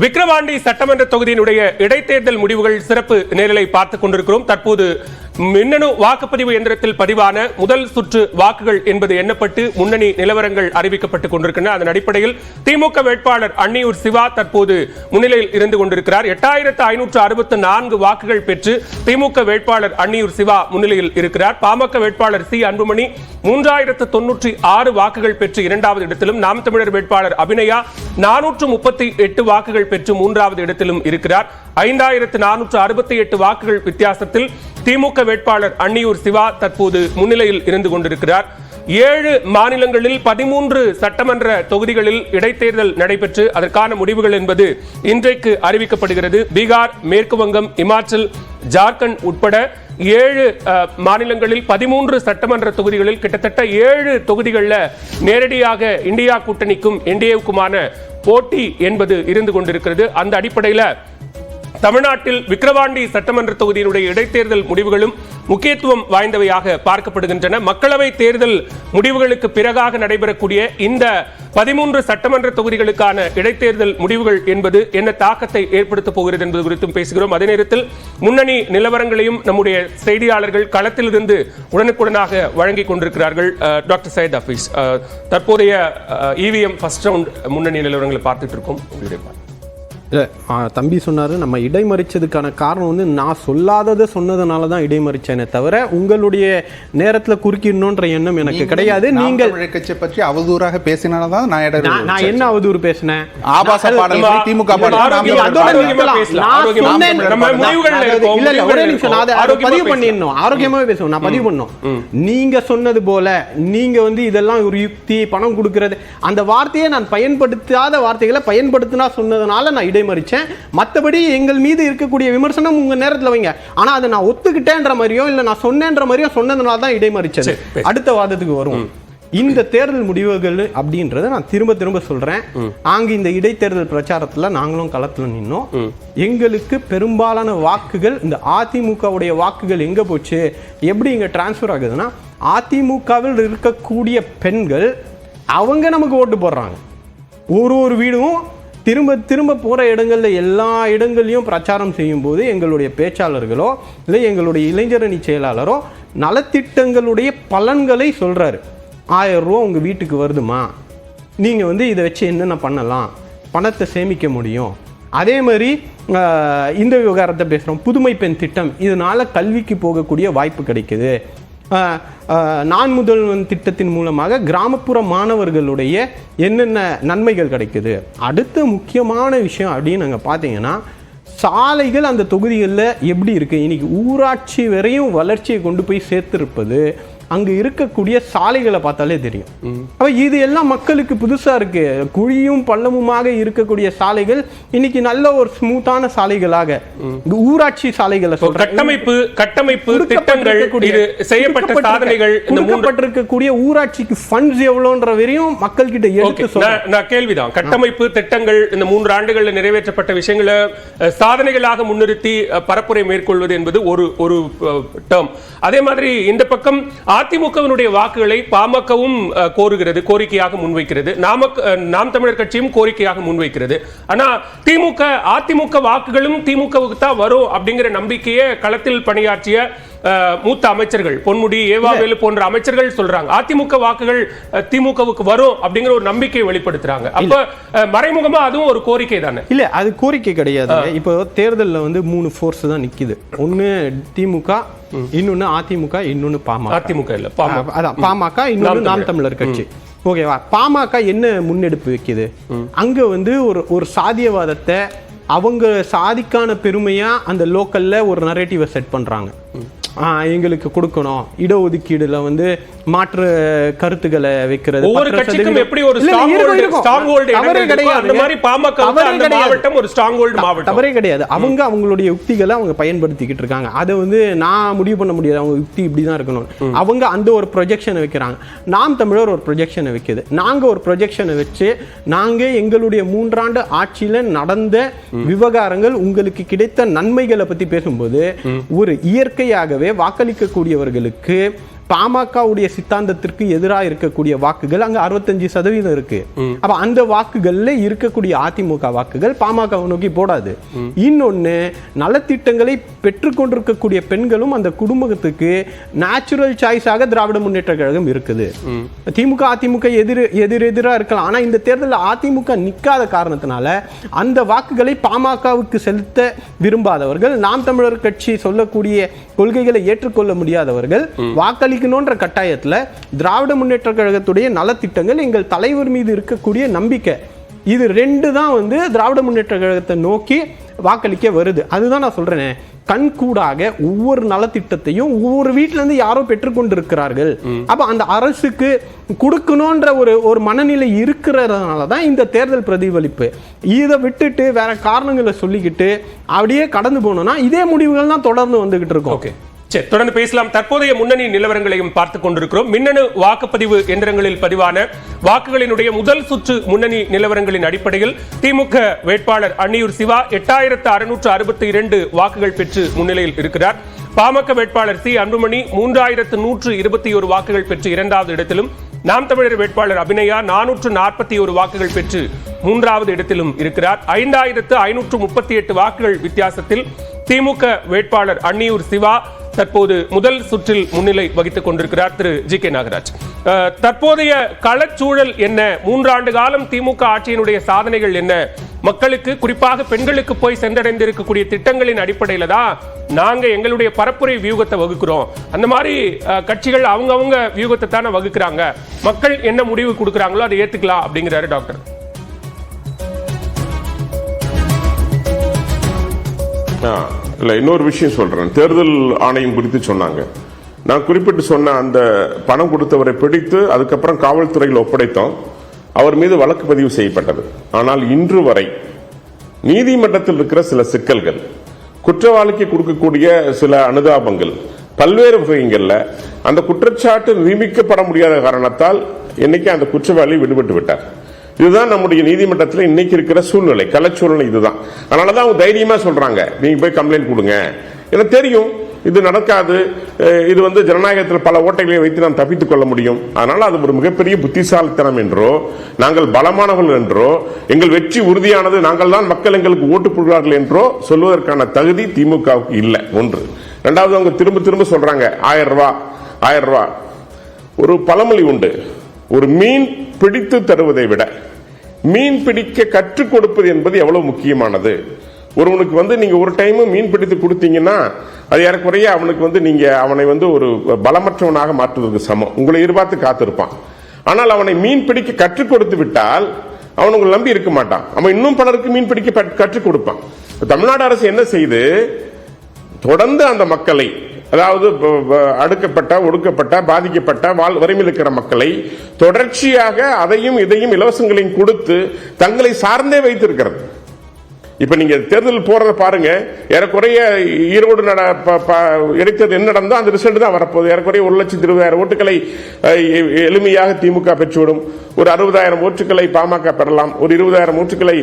விக்கிரவாண்டி சட்டமன்ற தொகுதியினுடைய இடைத்தேர்தல் முடிவுகள் சிறப்பு நேரலை பார்த்துக் கொண்டிருக்கிறோம். தற்போது மின்னணு வாக்குப்பதிவு எந்திரத்தில் பதிவான முதல் சுற்று வாக்குகள் என்பது எண்ணப்பட்டு முன்னணி நிலவரங்கள் அறிவிக்கப்பட்டுக் கொண்டிருக்கின்றன. அதன் அடிப்படையில் திமுக வேட்பாளர் அன்னியூர் சிவா தற்போது முன்னிலையில் இருந்து கொண்டிருக்கிறார். 8564 வாக்குகள் பெற்று திமுக வேட்பாளர் அன்னியூர் சிவா முன்னிலையில் இருக்கிறார். பாமக வேட்பாளர் சி அன்புமணி 3096 வாக்குகள் பெற்று இரண்டாவது இடத்திலும், நாம் தமிழர் வேட்பாளர் அபிநயா 438 வாக்குகள் பெற்று மூன்றாவது இடத்திலும் இருக்கிறார். 5468 வாக்குகள் வித்தியாசத்தில் திமுக வேட்பாளர் அன்னியூர் சிவா தற்போது முன்னிலையில் இருந்து கொண்டிருக்கிறார். 7 மாநிலங்களில் 13 சட்டமன்ற தொகுதிகளில் இடைத்தேர்தல் நடைபெற்று அதற்கான முடிவுகள் என்பது இன்றைக்கு அறிவிக்கப்படுகிறது. பீகார், மேற்கு வங்கம், இமாச்சல், ஜார்க்கண்ட் உட்பட 7 மாநிலங்களில் 13 சட்டமன்ற தொகுதிகளில் கிட்டத்தட்ட 7 தொகுதிகளில் நேரடியாக இந்தியா கூட்டணிக்கும் என்டிஏவுக்குமான போட்டி என்பது இருந்து கொண்டிருக்கிறது. அந்த அடிப்படையில் தமிழ்நாட்டில் விக்கிரவாண்டி சட்டமன்ற தொகுதியினுடைய இடைத்தேர்தல் முடிவுகளும் முக்கியத்துவம் வாய்ந்தவையாக பார்க்கப்படுகின்றன. மக்களவை தேர்தல் முடிவுகளுக்கு பிறகாக நடைபெறக்கூடிய இந்த 13 சட்டமன்ற தொகுதிகளுக்கான இடைத்தேர்தல் முடிவுகள் என்பது என்ன தாக்கத்தை ஏற்படுத்தப் போகிறது என்பது குறித்தும் பேசுகிறோம். அதே நேரத்தில் முன்னணி நிலவரங்களையும் நம்முடைய செய்தியாளர்கள் களத்திலிருந்து உடனுக்குடனாக வழங்கிக் கொண்டிருக்கிறார்கள். டாக்டர் சையத் ஹபீஸ், தற்போதைய இவிஎம் ஃபர்ஸ்ட் ரவுண்ட் முன்னணி நிலவரங்களை பார்த்துட்டு இருக்கோம். தம்பி சொன்னாரு, நம்ம இடைமறிச்சதுக்கான காரணம் வந்து நான் சொல்லாததை சொன்னதுனால தான் இடைமறிச்சேனே தவிர உங்களுடைய நேரத்தில் குறுக்கிடணுன்ற எண்ணம் எனக்கு கிடையாது. நீங்கள் கட்சியை பற்றி அவதூறாக பேசினால்தான் நான் என்ன அவதூறு பேசினேன்? ஆபாச பாடல்கள், திமுக பதிவு பண்ணிடணும், ஆரோக்கியமாவே பேசுவோம். நான் பதிவு பண்ணோம். நீங்க சொன்னது போல நீங்க வந்து இதெல்லாம் ஒரு யுக்தி, பணம் கொடுக்கிறது, அந்த வார்த்தையை நான் பயன்படுத்தாத வார்த்தைகளை பயன்படுத்தினா சொன்னதுனால நான் இடைமறிச்சேன். மற்றபடி எங்கள் மீது இருக்கக்கூடிய விமர்சனம் உங்க நேரத்தில் வைங்க. ஆனா அதை நான் ஒத்துக்கிட்டேன்ற மாதிரியோ இல்ல நான் சொன்னேன்ற மாதிரியோ சொன்னதுனால தான் இடைமறிச்சது. அடுத்த வாதத்துக்கு வரும். இந்த தேர்தல் முடிவுகள் அப்படின்றத நான் திரும்ப சொல்றேன். அங்க இந்த இடைத்தேர்தல் பிரச்சாரத்துல நாங்களும் களத்துல நின்னோம். எங்களுக்கு பெரும்பாலான வாக்குகள், இந்த அதிமுகவுடைய வாக்குகள் எங்க போச்சு, எப்படி இங்க டிரான்ஸ்பர் ஆகுதுன்னா, அதிமுகவில் இருக்கக்கூடிய பெண்கள் அவங்க நமக்கு ஓட்டு போடுறாங்க. ஒரு வீடும் திரும்ப போகிற இடங்களில் எல்லா இடங்கள்லையும் பிரச்சாரம் செய்யும் போது எங்களுடைய பேச்சாளர்களோ இல்லை எங்களுடைய இளைஞரணி செயலாளரோ நலத்திட்டங்களுடைய பலன்களை சொல்கிறாரு. 1000 ரூபா உங்கள் வீட்டுக்கு வருதுமா, நீங்கள் வந்து இதை வச்சு என்னென்ன பண்ணலாம், பணத்தை சேமிக்க முடியும். அதே மாதிரி இந்த விவகாரத்தை பேசுகிறோம், புதுமை பெண் திட்டம், இதனால் கல்விக்கு போகக்கூடிய வாய்ப்பு கிடைக்குது. நான் முதல்வன் திட்டத்தின் மூலமாக கிராமப்புற மாணவர்களுடைய என்னென்ன நன்மைகள் கிடைக்குது. அடுத்த முக்கியமான விஷயம் அப்படின்னு நாங்கள் பார்த்தீங்கன்னா, சாலைகள் அந்த தொகுதிகளில் எப்படி இருக்குது, இன்னைக்கு ஊராட்சி வரையும் வளர்ச்சியை கொண்டு போய் சேர்த்திருப்பது அங்கே இருக்கக்கூடிய சாலைகளை பார்த்தாலே தெரியும். அப்போ இது எல்லாம் மக்களுக்கு புதுசாக இருக்கு. குழியும் பள்ளமுமாக இருக்கக்கூடிய சாலைகள் இன்னைக்கு நல்ல ஒரு ஸ்மூத்தான சாலைகளாக ஊராட்சி சாலைகளை கட்டமைப்பு திட்டங்கள், செய்யப்பட்ட சாதனைகள், கொடுக்கப்பட்டிருக்கக்கூடிய ஊராட்சிக்கு ஃபண்ட்ஸ் எவ்வளோன்ற வரையும் மக்கள் கிட்ட எடுத்து சொல்ல கேள்விதான். கட்டமைப்பு திட்டங்கள் இந்த 3 ஆண்டுகளில் நிறைவேற்றப்பட்ட விஷயங்களை சாதனைகளாக முன்னிறுத்தி பரப்புரை மேற்கொள்வது என்பது ஒரு டேர்ம். அதே மாதிரி இந்த பக்கம் அதிமுகவினுடைய வாக்குகளை பாமகவும் கோருகிறது, கோரிக்கையாக முன்வைக்கிறது. நாம் தமிழர் கட்சியும் கோரிக்கையாக முன்வைக்கிறது. ஆனா அதிமுக வாக்குகளும் திமுகவுக்கு தான் வரும் அப்படிங்கிற நம்பிக்கையை களத்தில் பணியாற்றிய மூத்த அமைச்சர்கள், பொன்முடி, ஏவாவேலு போன்ற அமைச்சர்கள் சொல்றாங்க. அதிமுக வாக்குகள் திமுகவுக்கு வரும் அப்படிங்கிற ஒரு நம்பிக்கையை வெளிப்படுத்துறாங்க. அப்ப மறைமுகமா அதுவும் ஒரு கோரிக்கை தானே? இல்ல, அது கோரிக்கை கிடையாது. இப்போ தேர்தலில் வந்து 3 ஃபோர்ஸ் தான் நிக்குது. ஒன்னு திமுக, இன்னொன்னு அதிமுக, இன்னொன்னு பாமக. அதிமுக இல்ல, பாமக, இன்னொன்னு நாம் தமிழர் கட்சி. ஓகேவா? பாமக என்ன முன்னெடுப்பு வைக்குது, அங்க வந்து ஒரு சாதியவாதத்தை அவங்க சாதிக்கான பெருமையா அந்த லோக்கல்ல ஒரு நரேட்டிவை செட் பண்றாங்க. எங்களுக்கு கொடுக்கணும், இடஒதுக்கீடுல வந்து மாற்று கருத்துக்களை வைக்கிறது. ஒவ்வொரு கட்சிக்கும் எப்படி ஒரு ஸ்ட்ராங் ஹோல்ட் அந்த மாதிரி பாமக அந்த மாவட்டம் ஒரு ஸ்ட்ராங் ஹோல்ட் மாவட்டம். தவறே கிடையாது. அவங்க அவங்களுடைய யுக்திகளை அவங்க பயன்படுத்திக்கிட்டு இருக்காங்க. அதை வந்து நான் முடிவு பண்ண முடியாது, அவங்க யுக்தி இப்படிதான் இருக்கணும். அவங்க அந்த ஒரு ப்ரொஜெக்ஷனை வைக்கிறாங்க. நாம் தமிழர் ஒரு ப்ரொஜெக்ஷனை வைக்குது. நாங்க ஒரு ப்ரொஜெக்ஷனை வச்சு நாங்க எங்களுடைய 3 ஆண்டு ஆட்சியில நடந்த விவகாரங்கள், உங்களுக்கு கிடைத்த நன்மைகளை பத்தி பேசும்போது ஒரு இயற்கையாகவே வாக்களிக்கக்கூடியவர்களுக்கு பாமகவுடைய சித்தாந்தத்திற்கு எதிராக இருக்கக்கூடிய வாக்குகள் அங்க 65% இருக்கு. அப்ப அந்த வாக்குகள்ல இருக்கக்கூடிய அதிமுக வாக்குகள் பாமக நோக்கி போடாது. இன்னொன்னு, நலத்திட்டங்களை பெற்றுக்கொண்டிருக்கக்கூடிய பெண்களும் அந்த குடும்பத்துக்கு நேச்சுரல் சாய்ஸாக திராவிட முன்னேற்ற கழகம் இருக்குது. திமுக அதிமுக எதிரெதிரா இருக்கலாம். ஆனா இந்த தேர்தலில் அதிமுக நிக்காத காரணத்தினால அந்த வாக்குகளை பாமகவுக்கு செலுத்த விரும்பாதவர்கள், நாம் தமிழர் கட்சி சொல்லக்கூடிய கொள்கைகளை ஏற்றுக்கொள்ள முடியாதவர்கள் வாக்களிக்கணும்ன்ற கட்டாயத்துல திராவிட முன்னேற்ற கழகத்துடைய நலத்திட்டங்கள், எங்கள் தலைவர் மீது இருக்கக்கூடிய நம்பிக்கை, இது ரெண்டு தான் திராவிட முன்னேற்ற கழகத்தை நோக்கி வாக்களிக்க வருது. அதுதான் நான் சொல்றேன், கண்கூடாக ஒவ்வொரு நலத்திட்டத்தையும் ஒவ்வொரு வீட்டுல இருந்து யாரோ பெற்றுக்கொண்டிருக்கிறார்கள். அப்ப அந்த அரசுக்கு கொடுக்கணும்ன்ற ஒரு மனநிலை இருக்கிறதுனால தான் இந்த தேர்தல் பிரதிபலிப்பு. இதை விட்டுட்டு வேற காரணங்களை சொல்லிக்கிட்டு அப்படியே கடந்து போனோம்னா இதே முடிவுகள் தான் தொடர்ந்து வந்துகிட்டு இருக்கும். சரி, தொடர்ந்து பேசலாம். தற்போதைய முன்னணி நிலவரங்களையும் பார்த்துக் கொண்டிருக்கிறோம். மின்னணு வாக்குப்பதிவு எந்திரங்களில் பதிவான வாக்குகளினுடைய முதல் சுற்று முன்னணி நிலவரங்களின் அடிப்படையில் திமுக வேட்பாளர் அன்னியூர் சிவா 8662 வாக்குகள் பெற்று முன்னிலையில் இருக்கிறார். பாமக வேட்பாளர் சி அன்புமணி 3121 வாக்குகள் பெற்று இரண்டாவது இடத்திலும், நாம் தமிழர் வேட்பாளர் அபிநயா 441 வாக்குகள் பெற்று மூன்றாவது இடத்திலும் இருக்கிறார். 5538 வாக்குகள் வித்தியாசத்தில் திமுக வேட்பாளர் அன்னியூர் சிவா தற்போது முதல் சுற்றில் முன்னிலை வகித்துக் கொண்டிருக்கிறார். திரு ஜி கே நாகராஜ், தற்போதைய களச்சூழல் என்ன? 3 ஆண்டு காலம் திமுக ஆட்சியினுடைய சாதனைகள் என்ன? மக்களுக்கு, குறிப்பாக பெண்களுக்கு போய் சென்றடைந்திருக்கக்கூடிய திட்டங்களின் அடிப்படையில தான் நாங்க எங்களுடைய பரப்புரை வியூகத்தை வகுக்கிறோம். அந்த மாதிரி கட்சிகள் அவங்க வியூகத்தை தானே வகுக்கிறாங்க. மக்கள் என்ன முடிவு கொடுக்குறாங்களோ அதை ஏத்துக்கலாம் அப்படிங்கிறாரு டாக்டர். இல்ல, இன்னொரு விஷயம் சொல்றேன். தேர்தல் ஆணையம் குறித்து சொன்னாங்க. நான் குறிப்பிட்டு சொன்ன அந்த பணம் கொடுத்தவரை பிடித்து அதுக்கப்புறம் காவல்துறையில் ஒப்படைத்தோம். அவர் மீது வழக்கு பதிவு செய்யப்பட்டது. ஆனால் இன்று வரை நீதிமன்றத்தில் இருக்கிற சில சிக்கல்கள், குற்றவாளிக்கு கொடுக்கக்கூடிய சில அனுதாபங்கள், பல்வேறு வகைகள்ல அந்த குற்றச்சாட்டு நிரூபிக்கப்பட முடியாத காரணத்தால் இன்னைக்கு அந்த குற்றவாளி விடுபட்டு விட்டார். இதுதான் நம்முடைய நீதிமன்றத்தில் இன்னைக்கு இருக்கிற சூழ்நிலை, கலச்சூழ்நிலை இதுதான். அதனாலதான் அவங்க தைரியமா சொல்றாங்க, நீங்க போய் கம்ப்ளைண்ட் கொடுங்க. எனக்கு தெரியும் இது நடக்காது, இது ஜனநாயகத்தில் பல ஓட்டைகளை வைத்து நாம் தப்பித்துக் கொள்ள முடியும். அதனால அது ஒரு மிகப்பெரிய புத்திசாலித்தனம் என்றோ, நாங்கள் பலமானவர்கள் என்றோ, எங்கள் வெற்றி உறுதியானது, நாங்கள் தான் மக்கள் எங்களுக்கு ஓட்டு போடுவார்கள் என்றோ சொல்வதற்கான தகுதி திமுகவுக்கு இல்லை. ஒன்று. இரண்டாவது, அவங்க திரும்ப திரும்ப சொல்றாங்க 1000 ரூபாய். ஒரு பழமொழி உண்டு, ஒரு மீன் பிடித்து தருவதை விட மீன் பிடிக்க கற்றுக் கொடுப்பது என்பது எவ்வளவு முக்கியமானது. ஒருவனுக்கு நீங்க ஒரு டைம் மீன் பிடித்து கொடுத்தீங்கன்னா அது ஏறக்குறைய அவனுக்கு நீங்க அவனை ஒரு பலமற்றவனாக மாற்றுவதற்கு சமம். உங்களை எதிர்பார்த்து காத்திருப்பான். ஆனால் அவனை மீன் பிடிக்க கற்றுக் கொடுத்து விட்டால் அவன் உங்களை நம்பி இருக்க மாட்டான். அவன் இன்னும் பலருக்கு மீன் பிடிக்க கற்றுக் கொடுப்பான். தமிழ்நாடு அரசு என்ன செய்து தொடர்ந்து அந்த மக்களை, அதாவது அடுக்கப்பட்ட, ஒடுக்கப்பட்ட, பாதிக்கப்பட்ட, வறுமையில் இருக்கிற மக்களை தொடர்ச்சியாக அதையும் இதையும் இலவசங்களையும் கொடுத்து தங்களை சார்ந்தே வைத்திருக்கிறது. இப்ப நீங்க தேர்தல் போறத பாருங்க, ஏறக்குறைய ஈரோடு இடைத்தேர்தல் என்ன நடந்தோ அந்த ரிசல்ட் தான் வரப்போகுது. ஏறக்குறைய 1,20,000 ஓட்டுகளை எளிமையாக திமுக பெற்றுவிடும். ஒரு 60,000 ஓட்டுகளை பாமக பெறலாம். ஒரு 20,000 ஓட்டுகளை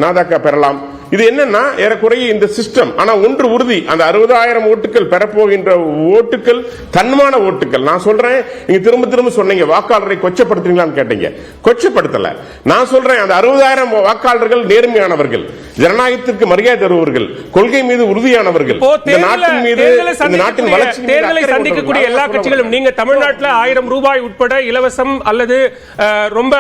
நாதக பெறலாம். இது என்னன்னா ஏறக்குறைய இந்த சிஸ்டம். ஆனா ஒன்று உறுதி, அந்த 60,000 ஓட்டுகள் பெறப்போகின்ற ஓட்டுகள் தன்மான ஓட்டுகள். நான் சொல்றேன், நீங்க திரும்ப திரும்ப சொன்னீங்க வாக்காளரை கொச்சப்படுத்துறீங்களான்னு கேட்டீங்க. கொச்சப்படுத்தல. நான் சொல்றேன், அந்த 60,000 வாக்காளர்கள் நேர்மையானவர்கள், ஜனநாயகத்திற்கு மரியாதை தருவர்கள், கொள்கை மீது உறுதியானவர்கள், இந்த நாட்டின் மீது, இந்த நாட்டின் வளர்ச்சி மீது தேர்தலை சந்திக்கக்கூடிய எல்லா கட்சிகளும், நீங்க தமிழ்நாட்டில் 1000 ரூபாய் உட்பட இலவசம் அல்லது ரொம்ப